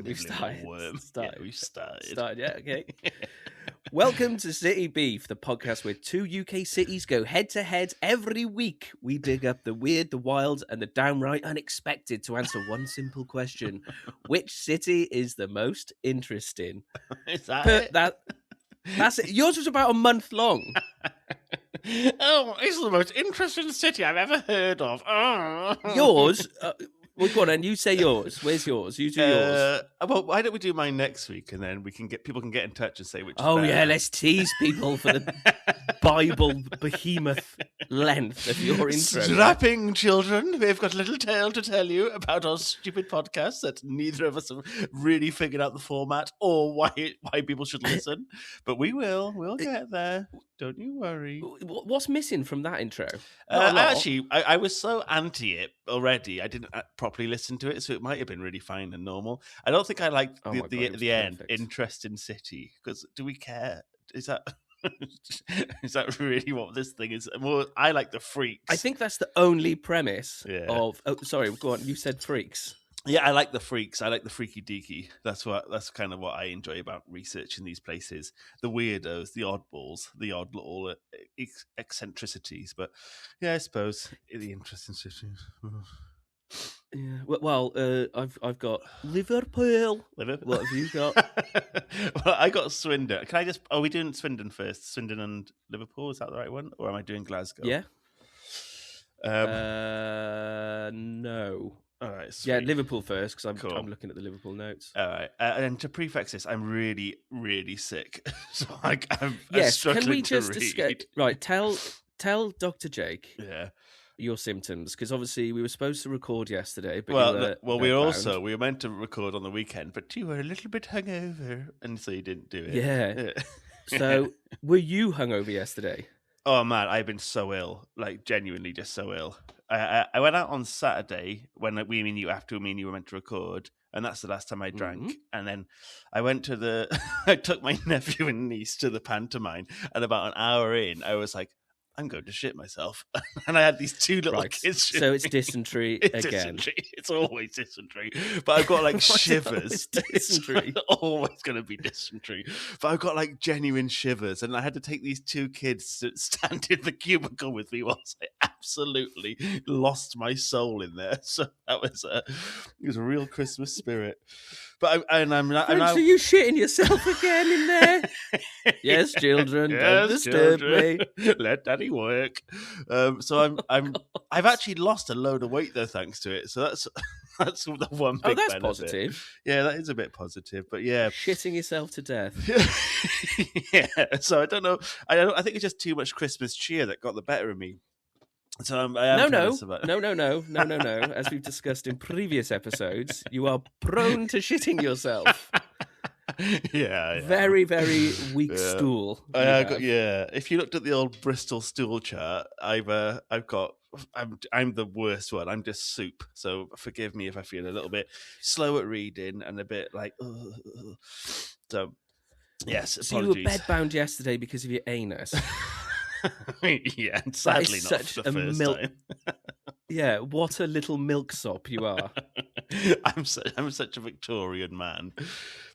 We've started. Yeah, we've started. Yeah, okay. Welcome to City Beef, the podcast where two UK cities go head to head every week. We dig up the weird, the wild, and the downright unexpected to answer one simple question: which city is the most interesting? Is that it? That's it. Yours was about a month long. Oh, it's the most interesting city I've ever heard of. Oh. Yours. Well, go on, and you say yours. Where's yours? You do yours. Well, why don't we do mine next week, and then people can get in touch and say which. Oh is better. yeah, let's tease people for the Bible behemoth length of your intro. Strapping children, we've got a little tale to tell you about our stupid podcast that neither of us have really figured out the format or why people should listen. But we will. We'll get there. Don't you worry. What's missing from that intro? I was so anti it already. I didn't properly listen to it, so it might have been really fine and normal. I don't think I liked the end. Interesting city, because do we care? Is that is that really what this thing is? Well, I like the freaks. I think that's the only premise of. Oh, sorry, go on. You said freaks. Yeah, I like the freaks. I like the freaky deaky. That's kind of what I enjoy about researching these places. The weirdos, the oddballs, the odd little eccentricities. But yeah, I suppose the interesting cities. Yeah. Well, I've got Liverpool. What have you got? Well, I got Swindon. Can I just? Are we doing Swindon first? Swindon and Liverpool, is that the right one, or am I doing Glasgow? Yeah. No. All right. Sweet. Yeah, Liverpool first, because I'm looking at the Liverpool notes. All right. And to prefix this, I'm really, really sick, so I'm struggling can we just to discuss? read. Right. Tell Dr. Jake. Yeah. Your symptoms, because obviously we were supposed to record yesterday, but we were meant to record on the weekend, but you were a little bit hungover, and so you didn't do it. Yeah. So were you hungover yesterday? Oh man, I've been so ill, like genuinely just so ill. I went out on Saturday when after me and you were meant to record, and that's the last time I drank. Mm-hmm. And then I went to I took my nephew and niece to the pantomime, and about an hour in, I was like, I'm going to shit myself. And I had these two little kids. So it's dysentery again. Dysentery. It's always dysentery. But I've got like shivers. Dysentery. It's always going to be dysentery. But I've got like genuine shivers. And I had to take these two kids to stand in the cubicle with me whilst I absolutely lost my soul in there. So that was it was a real Christmas spirit. But I'm not. So you shitting yourself again in there? Yes, children, don't disturb me. Let daddy work. So I've actually lost a load of weight though, thanks to it. So that's the one big benefit. Positive. Yeah, that is a bit positive. But yeah, shitting yourself to death. Yeah. So I don't know. I think it's just too much Christmas cheer that got the better of me. So No. As we've discussed in previous episodes, you are prone to shitting yourself. Yeah. Very, very weak stool. If you looked at the old Bristol stool chart, I'm the worst one. I'm just soup. So forgive me if I feel a little bit slow at reading and a bit like. So yes. Apologies. So you were bedbound yesterday because of your anus. Yeah, and sadly not such the first time. Yeah, what a little milksop you are. I'm such a Victorian man.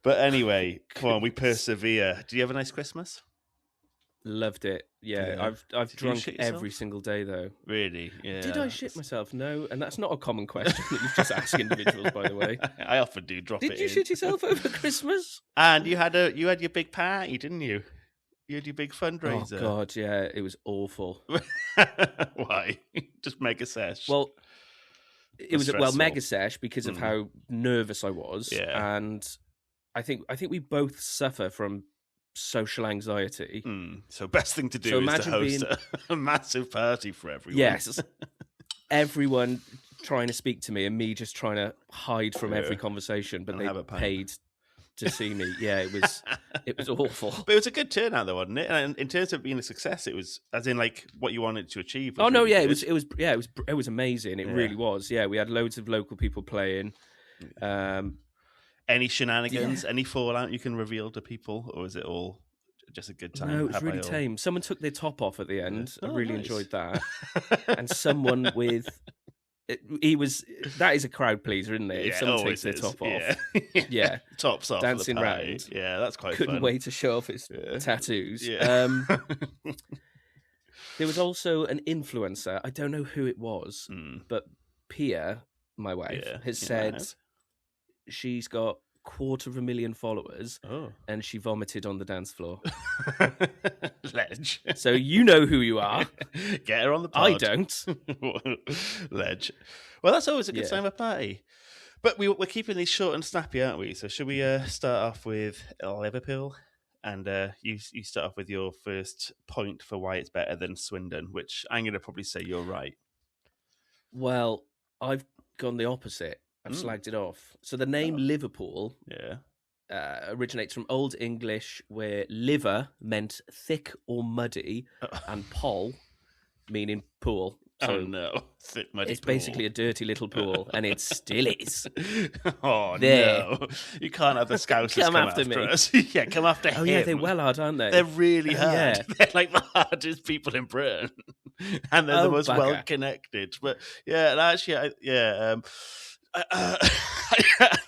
But anyway, come on, we persevere. Did you have a nice Christmas? Loved it. Yeah. I've drunk every single day though. Really? Yeah. Did I shit myself? No, and that's not a common question that you've just asked individuals, by the way. I often do drop it in. Did you shit yourself over Christmas? And you had your big party, didn't you? You had your big fundraiser. Oh God, yeah, it was awful. Why? Just mega sesh. Well, it was mega sesh because of how nervous I was, and I think we both suffer from social anxiety. So best thing to do is to host a massive party for everyone. Yes, everyone trying to speak to me and me just trying to hide from every conversation, but they paid to see me. Yeah, it was awful. But it was a good turnout though, wasn't it? And in terms of being a success, it was as in like what you wanted to achieve. Oh no, yeah, it was amazing. It really was. Yeah, we had loads of local people playing. Any shenanigans, any fallout you can reveal to people, or is it all just a good time? No, it was really tame. Someone took their top off at the end. I really enjoyed that. And someone with he was. That is a crowd pleaser, isn't it? If someone takes always their is. top Yeah. off, yeah, Tops off dancing for the party. round. Yeah, that's quite Couldn't fun. wait to show off his tattoos. Yeah. There was also an influencer. I don't know who it was, but Pia, my wife, has said she's got 250,000 followers, and she vomited on the dance floor. Ledge. So you know who you are. Get her on the pod. I don't. Ledge. Well, that's always a good time of party. But we're keeping these short and snappy, aren't we? So should we start off with Liverpool? And you start off with your first point for why it's better than Swindon, which I'm going to probably say you're right. Well, I've gone the opposite. I've slagged it off. So the name Liverpool originates from Old English, where liver meant thick or muddy, and pol meaning pool. So thick muddy it's pool. Basically a dirty little pool, and it still is. Oh, there. No. You can't have the Scousers come after me. Us. Yeah, come after him. Oh, yeah, they're well hard, aren't they? They're really hard. Yeah. They're like the hardest people in Britain. And they're the most well-connected. But, yeah, actually,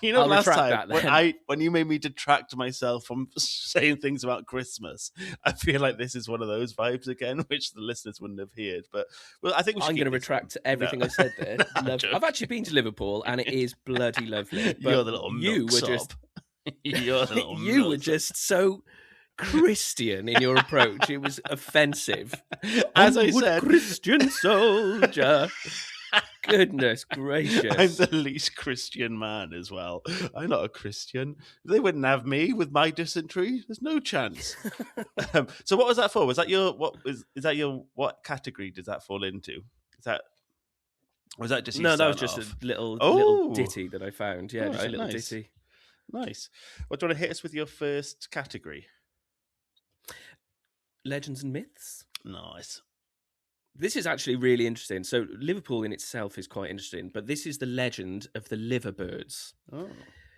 you know, I'll last time when you made me detract myself from saying things about Christmas, I feel like this is one of those vibes again, which the listeners wouldn't have heard. But I'm going to retract everything I said there. I've actually been to Liverpool, and it is bloody lovely. But you're the little you were just you're the little you were just so Christian in your approach. It was offensive. As I said, Christian soldier. Goodness gracious. I'm the least Christian man as well. I'm not a Christian. They wouldn't have me with my dysentery. There's no chance. So what was that for? Was that what category does that fall into? Was that just No, that was just a little ditty that I found. Yeah, just a little ditty. Nice. Well, do you want to hit us with your first category? Legends and myths. Nice. This is actually really interesting. So Liverpool in itself is quite interesting, but this is the legend of the liverbirds. Oh.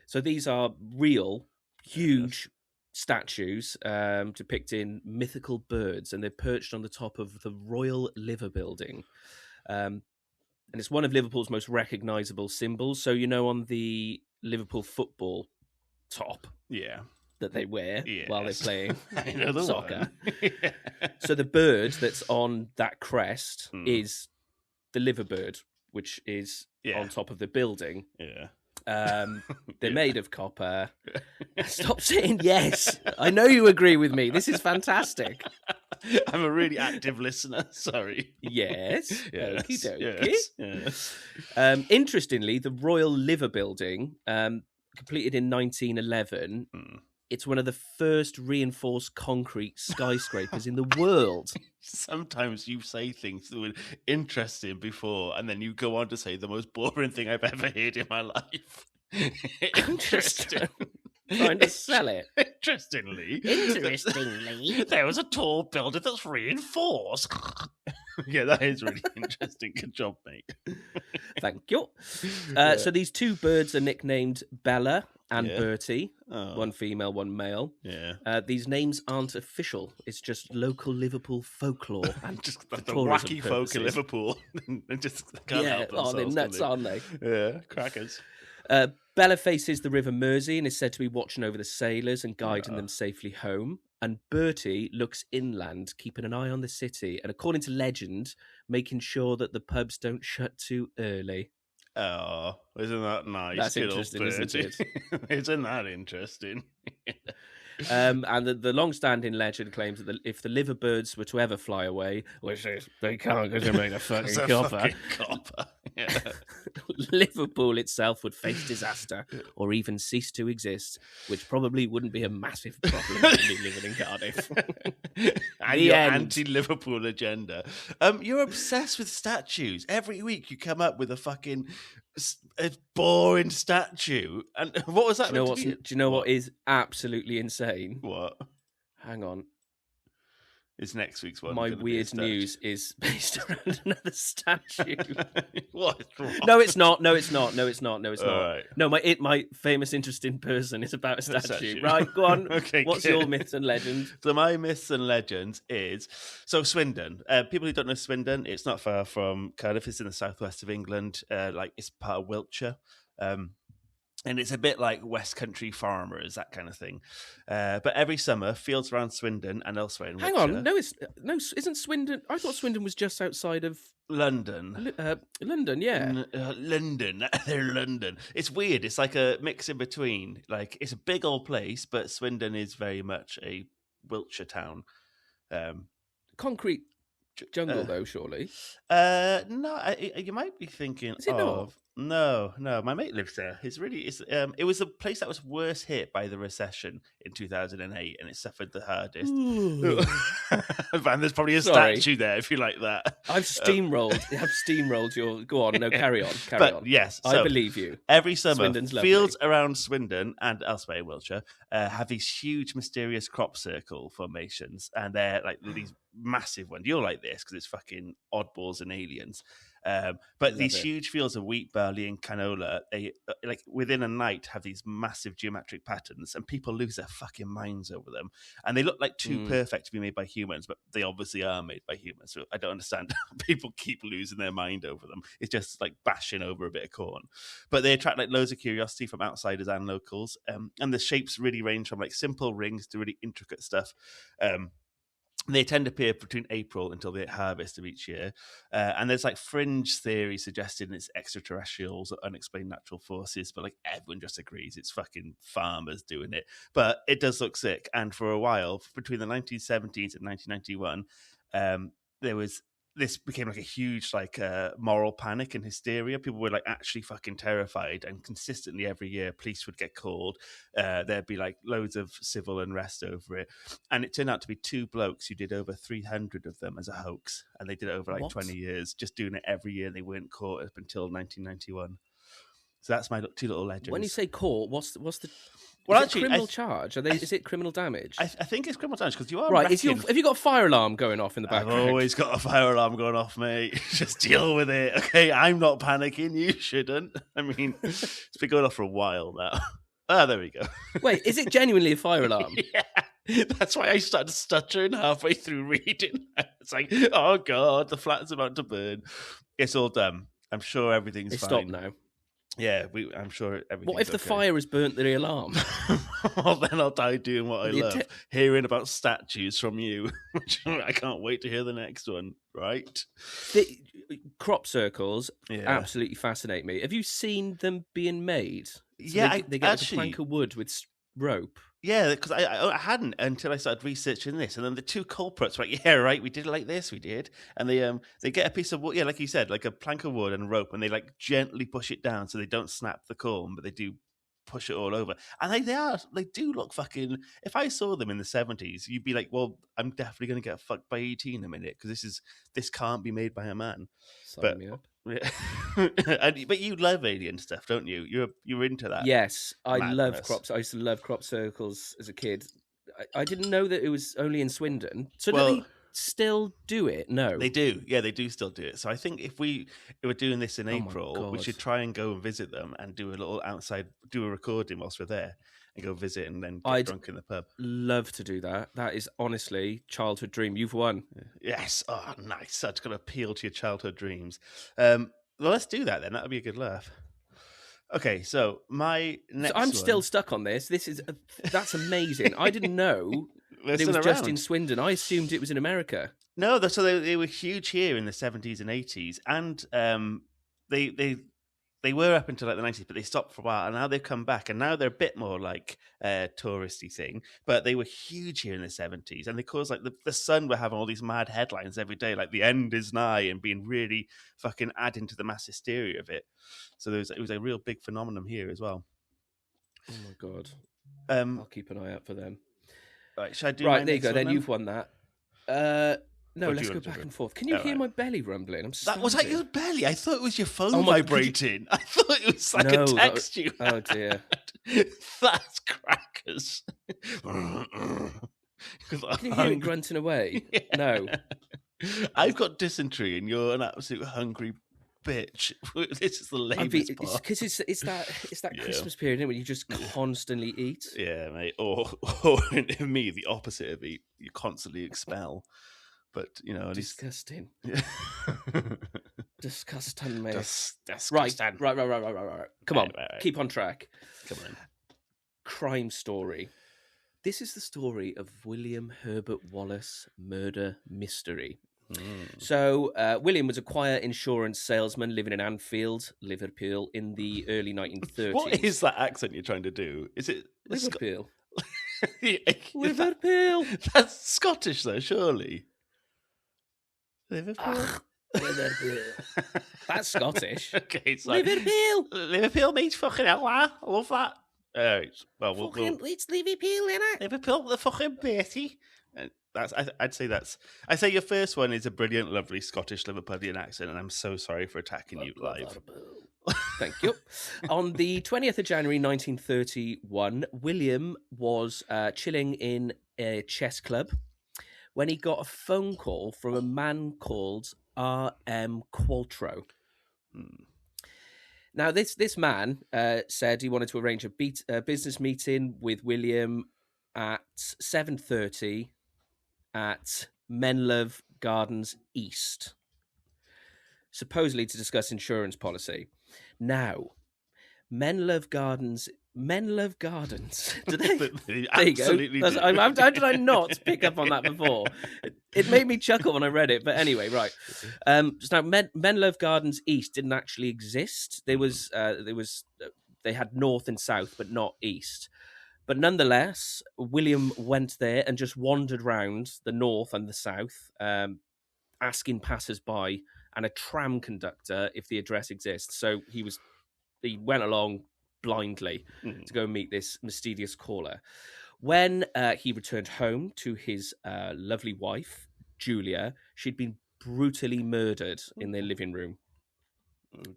So these are real, huge statues depicting mythical birds, and they're perched on the top of the Royal Liver Building. And it's one of Liverpool's most recognisable symbols. So, you know, on the Liverpool football top that they wear while they're playing soccer. So the bird that's on that crest is the liverbird, which is on top of the building. They're made of copper. Stop saying yes. I know you agree with me. This is fantastic. I'm a really active listener. Sorry. Yes. Okie dokie. Yes. Interestingly, the Royal Liver Building, completed in 1911, it's one of the first reinforced concrete skyscrapers in the world. Sometimes you say things that were interesting before, and then you go on to say the most boring thing I've ever heard in my life. Interesting. Trying to sell it. Interestingly, there was a tall building that's reinforced. Yeah, that is really interesting. Good job, mate. Thank you. So these two birds are nicknamed Bella and Bertie. One female, one male. Yeah. These names aren't official. It's just local Liverpool folklore and just the wacky folk of Liverpool. They just can't help themselves. They're nuts, aren't they? Yeah, crackers. Bella faces the River Mersey and is said to be watching over the sailors and guiding them safely home. And Bertie looks inland, keeping an eye on the city, and according to legend, making sure that the pubs don't shut too early. Oh, isn't that nice? That's interesting, isn't it? Isn't that interesting? And the long-standing legend claims that if the liverbirds were to ever fly away, which they can't because they're made of fucking copper, Yeah. Liverpool itself would face disaster or even cease to exist, which probably wouldn't be a massive problem for me living in Cardiff. And your anti-Liverpool agenda. You're obsessed with statues. Every week you come up with a fucking boring statue. And what was that? Do you know what is absolutely insane? What? Hang on. is next week's one. My gonna be a weird statue? news is based around another statue. What is wrong? No, it's not. No, it's not. No, it's not. No, it's All not. right. No, my famous interesting person is about a statue. statue. Right, go on. Okay, What's good. your myths and legends? So my myths and legends is Swindon. People who don't know Swindon, it's not far from Cardiff. It's in the southwest of England. It's part of Wiltshire. And it's a bit like West Country farmers, that kind of thing. But every summer, fields around Swindon and elsewhere in Hang Wiltshire. on, no, isn't Swindon? I thought Swindon was just outside of London. London. Yeah, London. They're London. It's weird. It's like a mix in between. Like, it's a big old place, but Swindon is very much a Wiltshire town. Concrete jungle, though, surely. No, you might be thinking Is it not? No. My mate lives there. It was a place that was worse hit by the recession in 2008, and it suffered the hardest. Man, there's probably a statue there if you like that. I've steamrolled your. Go on, no, carry on. Yes, I believe you. Every summer, Swindon's fields around Swindon and elsewhere in Wiltshire have these huge, mysterious crop circle formations, and they're like these massive ones. You'll like this because it's fucking oddballs and aliens. But these huge fields of wheat, barley, and canola, they within a night have these massive geometric patterns, and people lose their fucking minds over them. And they look like too perfect to be made by humans, but they obviously are made by humans. So I don't understand how people keep losing their mind over them. It's just like bashing over a bit of corn. But they attract like loads of curiosity from outsiders and locals. And the shapes really range from like simple rings to really intricate stuff. They tend to appear between April until the harvest of each year. And there's like fringe theory suggesting it's extraterrestrials or unexplained natural forces, but like everyone just agrees it's fucking farmers doing it. But it does look sick. And for a while, between the 1970s and 1991, this became like a huge moral panic and hysteria. People were like actually fucking terrified, and consistently every year police would get called. There'd be like loads of civil unrest over it, and it turned out to be two blokes who did over 300 of them as a hoax, and they did it over 20 years, just doing it every year. They weren't caught up until 1991. So that's my two little legends. When you say caught, what's the Well, is it criminal charge? Is it criminal damage? I think it's criminal damage because you are right. Have you got a fire alarm going off in the background? I've always got a fire alarm going off, mate. Just deal with it, okay? I'm not panicking. You shouldn't. I mean, it's been going off for a while now. Ah, there we go. Wait, is it genuinely a fire alarm? Yeah, that's why I started stuttering halfway through reading. It's like, oh god, the flat's about to burn. It's all done. I'm sure everything's fine. Stopped now. Yeah, I'm sure everything's What if the fire has burnt the alarm? Well, then I'll die doing what I love, hearing about statues from you. I can't wait to hear the next one, right? The crop circles absolutely fascinate me. Have you seen them being made? So they get actually, like a plank of wood with rope. Yeah, because I hadn't until I started researching this, and then the two culprits were like, yeah, right, we did it like this, we did, and they get a piece of wood, yeah, like you said, like a plank of wood and rope, and they like gently push it down so they don't snap the corn, but they do push it all over, and they do look fucking. If I saw them in the 70s, you'd be like, well, I'm definitely going to get fucked by ET in a minute because this can't be made by a man. Sign me up. But you love alien stuff, don't you? You're into that. Yes, I love crops. I used to love crop circles as a kid. I didn't know that it was only in Swindon. So do they still do it? No, they do. Yeah, they do still do it. So I think if we were doing this in April, we should try and go and visit them and do a recording whilst we're there. And go visit and then get drunk in the pub. Love to do that. That is honestly childhood dream. You've won. Yes. Oh, nice. That's going to appeal to your childhood dreams. Well, let's do that then. That would be a good laugh. Okay, so my next I'm still stuck on this. That's amazing. I didn't know it was just in Swindon. I assumed it was in America. No, so they were huge here in the 70s and 80s. And they were up until like the 90s, but they stopped for a while, and now they've come back, and now they're a bit more like a touristy thing. But they were huge here in the 70s, and they caused like the Sun were having all these mad headlines every day, like the end is nigh, and being really fucking adding to the mass hysteria of it. So it was a real big phenomenon here as well. Oh my god! I'll keep an eye out for them. Right, should I do? Right, there you go. Then you've won that. No, let's go back and forth. Can you hear my belly rumbling? Was that your belly? I thought it was your phone vibrating. I thought it was like a text you had. Oh, dear. That's crackers. Can you hear it grunting away? Yeah. No. I've got dysentery and you're an absolute hungry bitch. This is the lamest part. Because it's that Yeah. Christmas period, isn't it, where you just constantly eat. Yeah, mate. Or in me, the opposite of eat. You constantly expel. But, you know, at least... Disgusting. Yeah. Disgusting, mate. Disgusting. Right. Come on, Right. keep on track. Come on. Crime story. This is the story of William Herbert Wallace murder mystery. So William was a quiet insurance salesman living in Anfield, Liverpool, in the early 1930s. What is that accent you're trying to do? Is it Liverpool? Liverpool. That's Scottish, though, surely. Liverpool. Liverpool. That's Scottish. Okay, it's like Liverpool means fucking hell. I love that. It's Liverpool, innit? Liverpool, the fucking Bertie. I'd say your first one is a brilliant, lovely Scottish Liverpudlian accent, and I'm so sorry for attacking you live. Thank you. On the 20th of January 1931, William was chilling in a chess club when he got a phone call from a man called R.M. Qualtrough. Now, this man said he wanted to arrange a business meeting with William at 7:30 at Menlove Gardens East, supposedly to discuss insurance policy. Now, Menlove Gardens. Did they? There you go. How did I not pick up on that before? It made me chuckle when I read it. But anyway, right. Now, Menlove Gardens East didn't actually exist. They had north and south, but not east. But nonetheless, William went there and just wandered round the north and the south, asking passers-by and a tram conductor if the address exists. So he went along blindly to go meet this mysterious caller. When he returned home to his lovely wife, Julia, she'd been brutally murdered in their living room.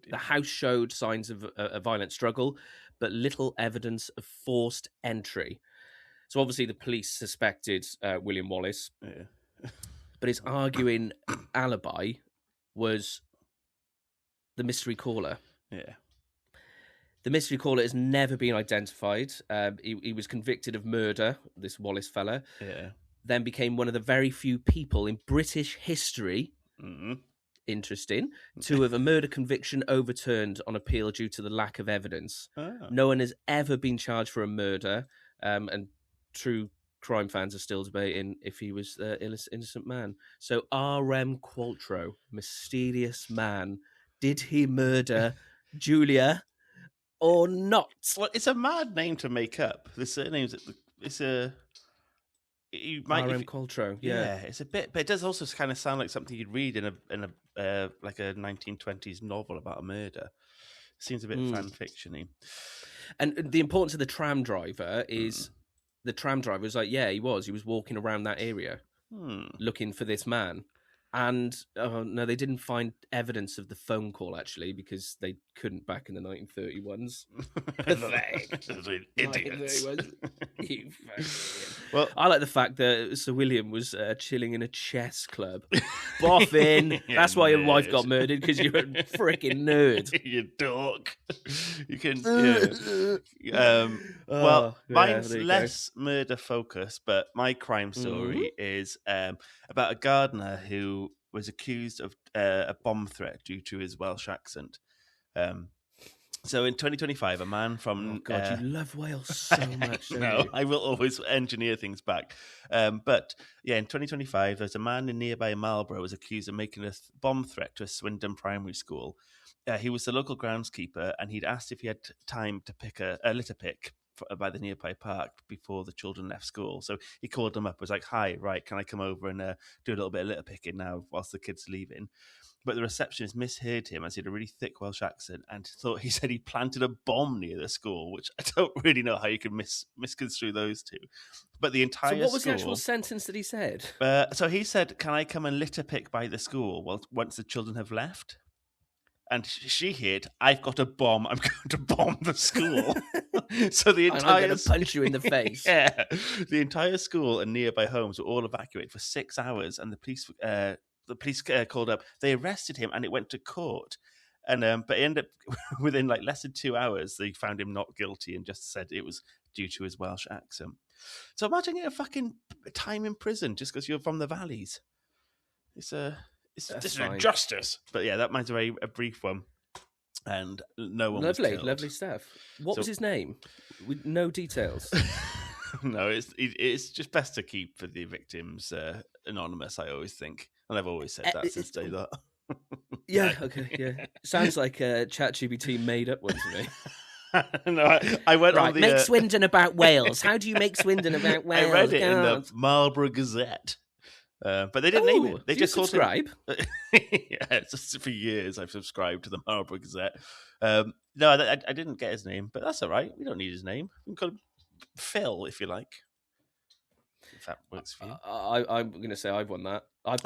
The house showed signs of a violent struggle, but little evidence of forced entry. So obviously the police suspected William Wallace, but his arguing alibi was the mystery caller. Yeah. The mystery caller has never been identified. He was convicted of murder, this Wallace fella. Yeah. Then became one of the very few people in British history, interesting, to have a murder conviction overturned on appeal due to the lack of evidence. No one has ever been charged for a murder, and true crime fans are still debating if he was an innocent man. So R.M. Qualtrough, mysterious man, did he murder Julia or not? Well, it's a mad name to make up. The surname's R.M. Qualtrough, yeah, it's a bit, but it does also kind of sound like something you'd read in a like a 1920s novel about a murder. It seems a bit fan fictiony. And the importance of the tram driver is the tram driver was like, he was walking around that area looking for this man. And no, they didn't find evidence of the phone call, actually, because they couldn't back in the 1931s. Idiots. Well, I like the fact that Sir William was chilling in a chess club. Boffin. That's why your wife got murdered, because you're a freaking nerd. You dork. You can... mine's less murder focused, but my crime story is about a gardener who was accused of a bomb threat due to his Welsh accent. So in 2025, a man from... Oh, God, you love Wales so much, don't you? I will always engineer things back. But yeah, in 2025, there's a man in nearby Marlborough who was accused of making a bomb threat to a Swindon primary school. He was the local groundskeeper, and he'd asked if he had time to pick a litter pick by the nearby park before the children left school. So he called them up, was like, "Hi, right, can I come over and do a little bit of litter picking now whilst the kids are leaving?" But the receptionist misheard him as he had a really thick Welsh accent and thought he said he planted a bomb near the school, which I don't really know how you can misconstrue those two. But the entire school... So what was the actual sentence that he said? So he said, "Can I come and litter pick by the school once the children have left?" and she hid, "I've got a bomb. I'm going to bomb the school." So the I'm entire going to punch you in the face. yeah, the entire school and nearby homes were all evacuated for 6 hours, and the police called up. They arrested him, and it went to court. And but it ended up within like less than 2 hours, they found him not guilty and just said it was due to his Welsh accent. So imagine getting a fucking time in prison just because you're from the valleys. It's just an injustice. But yeah, that mine's a brief one, and no one was killed. Lovely stuff. What was his name? With no details. No, it's just best to keep for the victims anonymous. I always think, and I've always said that since day that. Yeah, okay, yeah. Sounds like a ChatGPT made up one to me. No, I went on the... Make Swindon about Wales. How do you make Swindon about Wales? I read it in the Marlborough Gazette. But they didn't name it. They just subscribe. Yeah, just for years I've subscribed to the Marlborough Gazette. No, I didn't get his name, but that's all right. We don't need his name. We can call him Phil if you like. If that works for you. I'm going to say I've won that. I've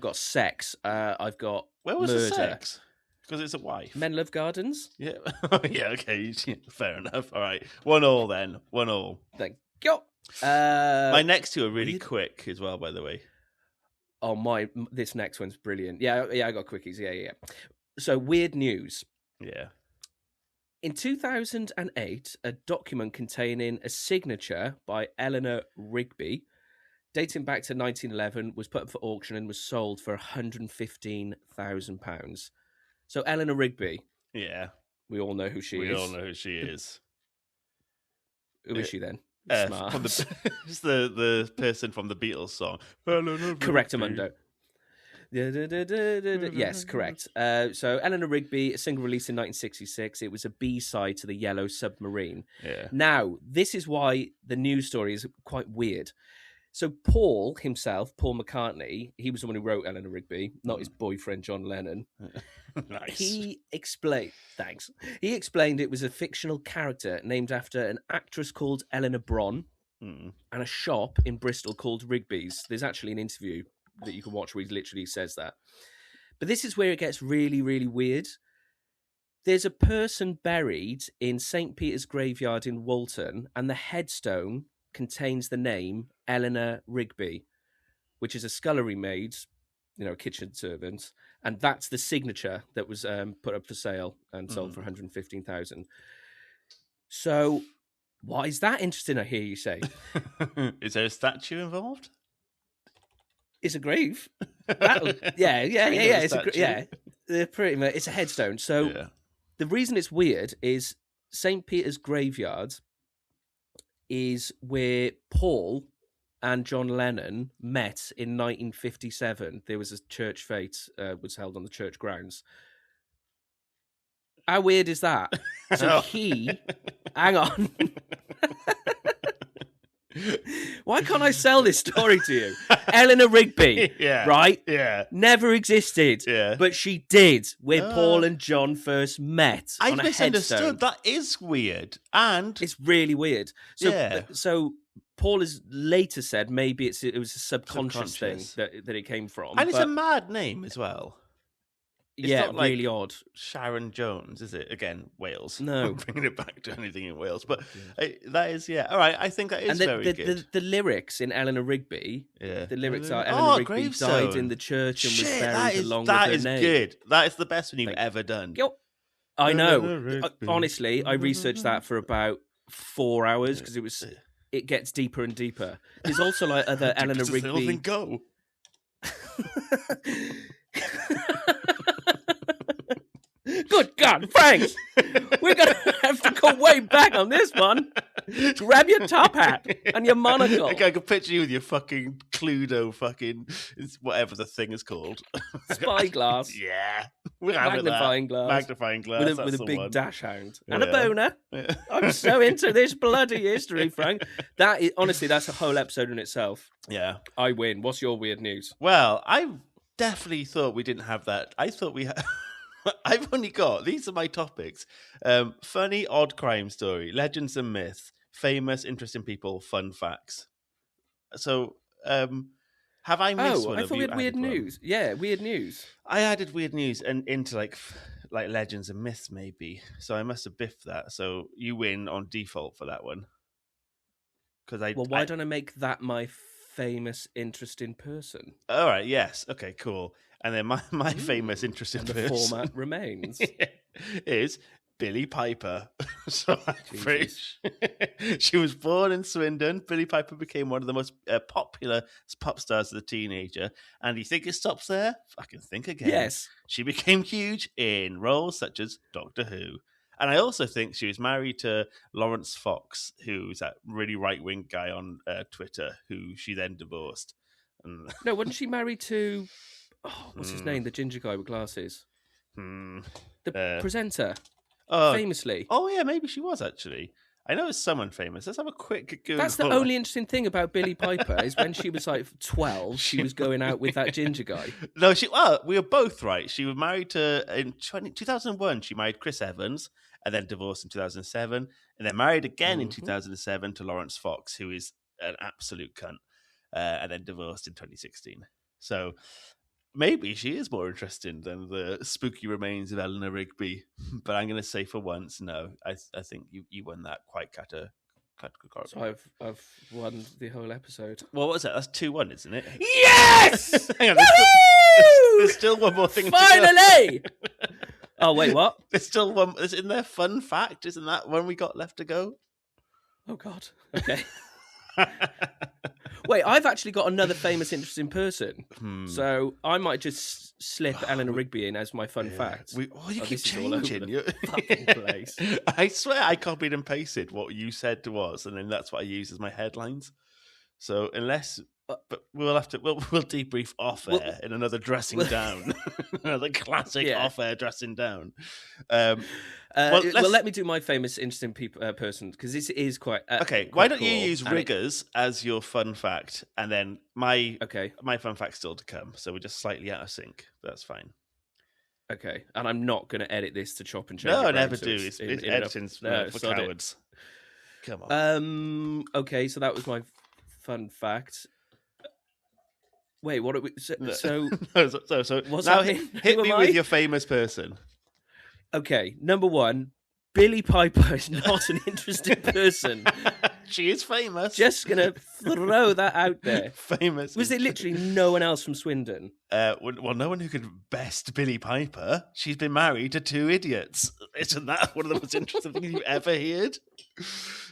got sex. I've got where was murder. The sex? Because it's a wife. Men Love Gardens. Yeah. Yeah. Okay. Fair enough. All right. 1-1 then. 1-1. Thank you. My next two are really quick as well, by the way. Oh this next one's brilliant. Yeah. I got quickies. Yeah. So weird news. Yeah. In 2008, a document containing a signature by Eleanor Rigby, dating back to 1911, was put up for auction and was sold for £115,000. So Eleanor Rigby. Yeah. We all know who she is. We all know who she is. Who is she then? Smart. It's the person from the Beatles song. Correct, Amundo. Yes, correct. So Eleanor Rigby, a single released in 1966. It was a B-side to the Yellow Submarine. Yeah. Now, this is why the news story is quite weird. So Paul himself, Paul McCartney, he was the one who wrote Eleanor Rigby, not his boyfriend John Lennon. Nice. He explained it was a fictional character named after an actress called Eleanor Bron and a shop in Bristol called Rigby's. There's actually an interview that you can watch where he literally says that. But this is where it gets really, really weird. There's a person buried in St. Peter's graveyard in Walton, and the headstone contains the name Eleanor Rigby, which is a scullery maid, a kitchen servant, and that's the signature that was put up for sale and sold for $115,000. So, why is that interesting? I hear you say. Is there a statue involved? It's a grave. Yeah. They're pretty much. It's a headstone. So the reason it's weird is St. Peter's graveyard is where Paul and John Lennon met in 1957. There was a church fete was held on the church grounds. How weird is that? So hang on. Why can't I sell this story to you? Eleanor Rigby, right? Yeah. Never existed, but she did where Paul and John first met on a misunderstood. headstone. That is weird. And it's really weird. So Paul has later said maybe it was a subconscious thing that it came from. And it's a mad name as well. It's not like really odd. Sharon Jones, is it? Again, Wales. No. I'm bringing it back to anything in Wales. But that is, all right, I think that is very good. The lyrics in Eleanor Rigby, the lyrics are Eleanor Rigby died in the church and was buried along with her name. That is good. That is the best one you've ever done. I know. Honestly, I researched that for about 4 hours because it gets deeper and deeper. There's also like other Eleanor Rigby. Go. Good God, Frank! We're going to have to go way back on this one. Grab your top hat and your monocle. I can picture you with your fucking Cluedo whatever the thing is called. Spyglass. Yeah. Magnifying glass. Magnifying glass. With a big dash hound. And a boner. Yeah. I'm so into this bloody history, Frank. Honestly, that's a whole episode in itself. Yeah. I win. What's your weird news? Well, I definitely thought we didn't have that. I thought we had... I've only got, these are my topics. Funny, odd crime story, legends and myths, famous, interesting people, fun facts. So, have I missed one? I thought we had weird news. Yeah, weird news. I added weird news into like legends and myths, maybe. So I must have biffed that. So you win on default for that one. Because Well, why don't I make that my famous, interesting person? All right. Yes. Okay. Cool. And then my famous, interesting And the person format remains. is Billie Piper. So I'm pretty Jesus. she was born in Swindon. Billie Piper became one of the most popular pop stars of the teenager. And you think it stops there? Fucking think again. Yes. She became huge in roles such as Doctor Who. And I also think she was married to Lawrence Fox, who's that really right-wing guy on Twitter, who she then divorced. And No, wasn't she married to... Oh, what's his name? The ginger guy with glasses. The presenter. Famously. Oh, yeah, maybe she was, actually. I know it's someone famous. Let's have a quick Google. That's the only interesting thing about Billie Piper is when she was like 12, she was going out with that ginger guy. No, we were both right. She was married to, in 2001, she married Chris Evans and then divorced in 2007 and then married again in 2007 to Lawrence Fox, who is an absolute cunt, and then divorced in 2016. So maybe she is more interesting than the spooky remains of Eleanor Rigby. But I'm going to say for once, no. I think you won that quite categorically. So I've won the whole episode. Well, what was that? That's 2-1, isn't it? Yes! Hang on, there's still one more thing. Finally! Oh, wait, what? There's still one. Isn't there fun fact? Isn't that one we got left to go? Oh, God. Okay. Wait, I've actually got another famous, interesting person. So I might just slip Eleanor Rigby in as my fun fact. You keep changing. The fucking place. I swear I copied and pasted what you said to us, and then that's what I use as my headlines. So unless... But we'll have to we'll debrief off air in another dressing down, another classic off air dressing down. Let me do my famous interesting person because this is quite okay. Quite why don't cool, you use riggers as your fun fact, and then my fun fact's still to come. So we're just slightly out of sync. That's fine. Okay, and I'm not going to edit this to chop and change. No, I never do. It's editing's for cowards. Come on. Okay, so that was my fun fact. Wait, what are we... So what's now happening? hit me with your famous person. Okay, number one, Billie Piper is not an interesting person. She is famous. Just going to throw that out there. Famous. Was there literally no one else from Swindon? Well, no one who could best Billie Piper. She's been married to 2 idiots. Isn't that one of the most interesting things you've ever heard?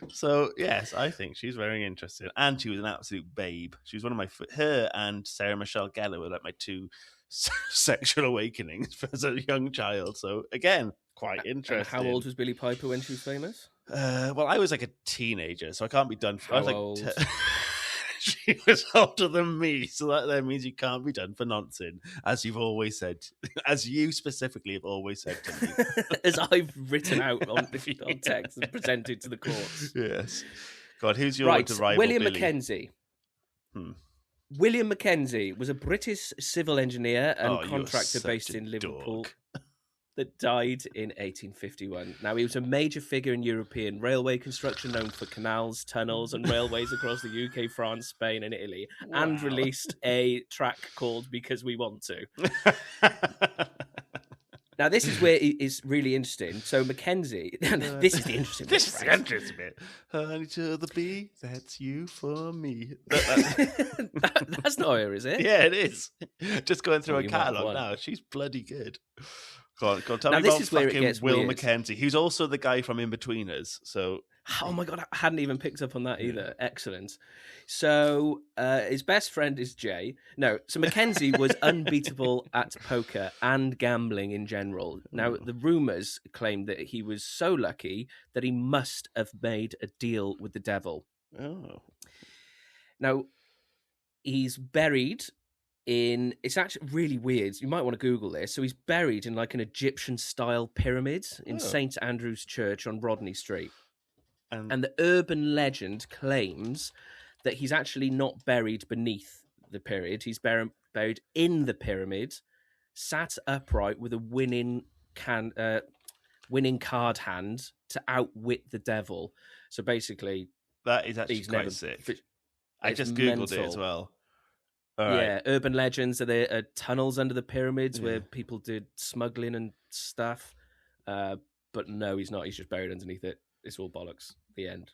So, yes, I think she's very interesting. And she was an absolute babe. She was one of my... Her and Sarah Michelle Gellar were like my 2 sexual awakenings as a young child. So, again, quite interesting. And how old was Billie Piper when she was famous? Well, I was like a teenager, so I can't be done for... How old? She was older than me, so that then means you can't be done for nonsense, as you've always said, as you specifically have always said to me. As I've written out on text and presented to the courts. Yes. God, who's your rival? William Billy? Mackenzie. William Mackenzie was a British civil engineer and contractor based in Liverpool that died in 1851. Now, he was a major figure in European railway construction, known for canals, tunnels, and railways across the UK, France, Spain, and Italy, and released a track called Because We Want To. Now, this is where it is really interesting. So, Mackenzie, this is the interesting bit. This is the interesting bit. Honey to the bee, that's you for me. That's not her, is it? Yeah, it is. Just going through her catalogue now. She's bloody good. Go on, tell me about fucking Will Mackenzie, who's also the guy from Inbetweeners. So, oh my God, I hadn't even picked up on that either. Excellent. So, his best friend is Jay. No, so Mackenzie was unbeatable at poker and gambling in general. Now, the rumours claim that he was so lucky that he must have made a deal with the devil. Oh. Now, he's buried in... It's actually really weird. You might want to Google this. So he's buried in like an Egyptian-style pyramid in St. Andrew's Church on Rodney Street. And the urban legend claims that he's actually not buried beneath the pyramid. He's buried in the pyramid, sat upright with a winning card hand to outwit the devil. So basically... That is actually quite sick. I just Googled it as well. All right. Yeah, urban legends. There are tunnels under the pyramids where people did smuggling and stuff. But no, he's not. He's just buried underneath it. It's all bollocks. The end.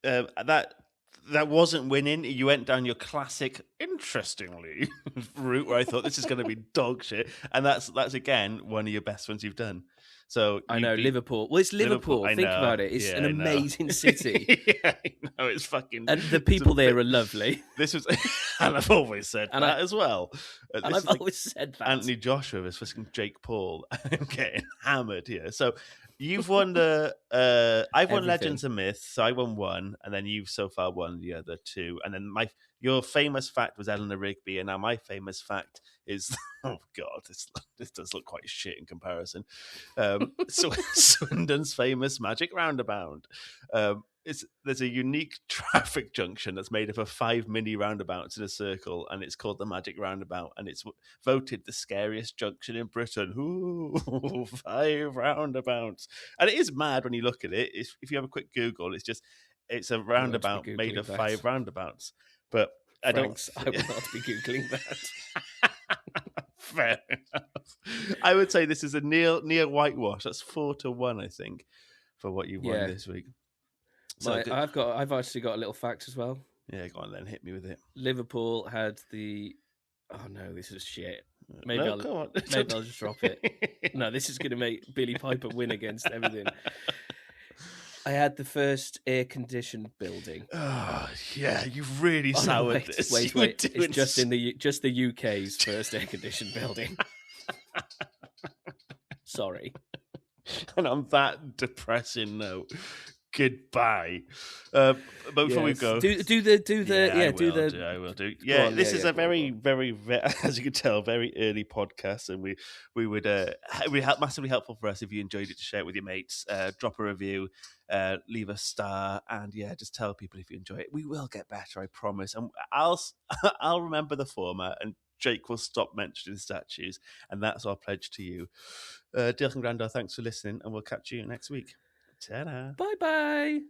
That wasn't winning. You went down your classic, interestingly, route where I thought this is going to be dog shit, and that's again one of your best ones you've done. So I know Liverpool. Well, it's Liverpool. Think about it. It's an amazing city. Yeah, I know, it's fucking. And the people there are lovely. This was, and I've always said that as well. And I've always said that. Anthony Joshua was fucking Jake Paul. I'm getting hammered here. So you've won the. I've won Legends and Myths, so I won one, and then you've so far won the other two, and then your famous fact was Eleanor Rigby, and now my famous fact is, oh god, this does look quite shit in comparison. So Swindon's famous magic roundabout. There's a unique traffic junction that's made up of 5 mini roundabouts in a circle, and it's called the Magic Roundabout, and it's voted the scariest junction in Britain. Ooh, 5 roundabouts. And it is mad when you look at it. If you have a quick Google, it's a roundabout made of 5 roundabouts. But I will not be Googling that. Fair enough. I would say this is a near whitewash. That's 4-1, I think, for what you've won this week. So I've actually got a little fact as well. Yeah, go on then, hit me with it. Liverpool had the. Oh no, this is shit. Maybe I'll just drop it. No, this is going to make Billie Piper win against everything. I had the first air-conditioned building. Oh, yeah, you've really soured this. Wait. It's just the UK's first air-conditioned building. Sorry. And on that depressing note, goodbye. But before we go, I will do. Yeah, this is a very, as you can tell, very early podcast, and we would massively helpful for us if you enjoyed it to share it with your mates. Drop a review, leave a star, and just tell people if you enjoy it. We will get better, I promise. And I'll remember the format, and Jake will stop mentioning statues, and that's our pledge to you. Diolch yn gwrando, thanks for listening, and we'll catch you next week. Ta-da. Bye-bye.